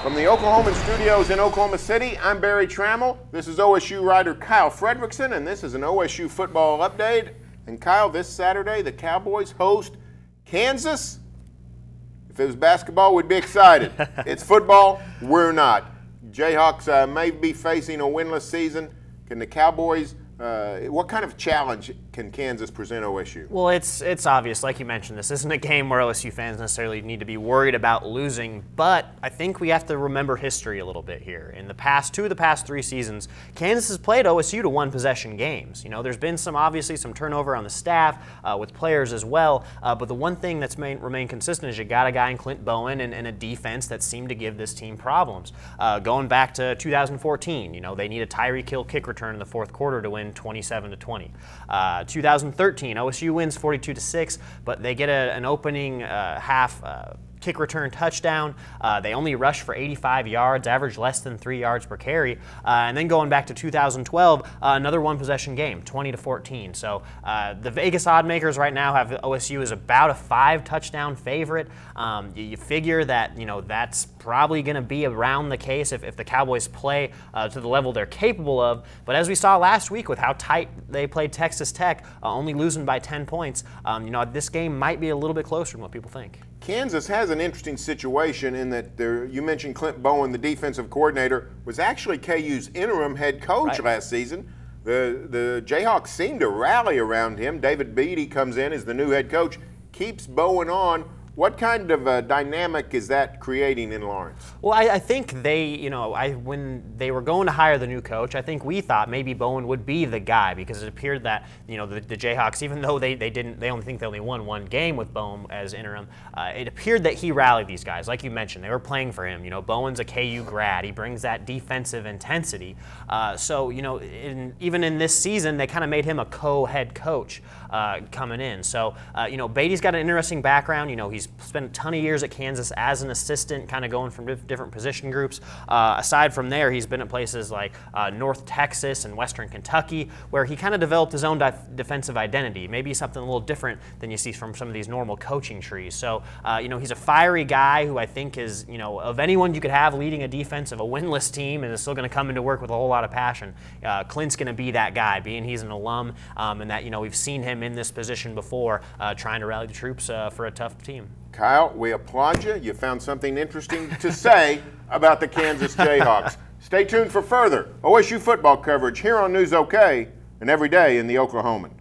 From the Oklahoman studios in Oklahoma City, I'm Barry Trammell. This is OSU writer Kyle Fredrickson, and this is an OSU football update. And Kyle, this Saturday, the Cowboys host Kansas. If it was basketball, we'd be excited. It's football, we're not. Jayhawks may be facing a winless season. Can the Cowboys, what kind of challenge can Kansas present OSU? Well, it's obvious, like you mentioned, this isn't a game where OSU fans necessarily need to be worried about losing, but I think we have to remember history a little bit here. In the past, two of the past 3 seasons, Kansas has played OSU to one-possession games. You know, there's been obviously some turnover on the staff with players as well, but the one thing that's remained consistent is you got a guy in Clint Bowen and a defense that seemed to give this team problems. Going back to 2014, you know, they need a Tyreek Hill kick return in the fourth quarter to win 27-20. 2013, OSU wins 42-6, but they get an opening half kick return touchdown. They only rush for 85 yards, average less than 3 yards per carry. And then going back to 2012, another one-possession game, 20-14. So the Vegas oddmakers right now have OSU as about a 5-touchdown favorite. You figure that, you know, that's probably going to be around the case if the Cowboys play to the level they're capable of. But as we saw last week with how tight they played Texas Tech, only losing by 10 points, you know, this game might be a little bit closer than what people think. Kansas has an interesting situation in that you mentioned Clint Bowen, the defensive coordinator, was actually KU's interim head coach last season. The Jayhawks seem to rally around him. David Beatty comes in as the new head coach, keeps Bowen on. What kind of a dynamic is that creating in Lawrence? Well, I think they, you know, when they were going to hire the new coach, I think we thought maybe Bowen would be the guy, because it appeared that, you know, the Jayhawks, even though they only won 1 game with Bowen as interim, it appeared that he rallied these guys. Like you mentioned, they were playing for him. You know, Bowen's a KU grad. He brings that defensive intensity. So, you know, even in this season, they kind of made him a co-head coach coming in. So, you know, Beatty's got an interesting background. You know, he's spent a ton of years at Kansas as an assistant, kind of going from different position groups. Aside from there, he's been at places like North Texas and Western Kentucky, where he kind of developed his own defensive identity, maybe something a little different than you see from some of these normal coaching trees. So, you know, he's a fiery guy who I think is, you know, of anyone you could have leading a defense of a winless team and is still going to come into work with a whole lot of passion. Clint's going to be that guy, being he's an alum, and that, you know, we've seen him in this position before, trying to rally the troops for a tough team. Kyle, we applaud you. You found something interesting to say about the Kansas Jayhawks. Stay tuned for further OSU football coverage here on News OK and every day in the Oklahoman.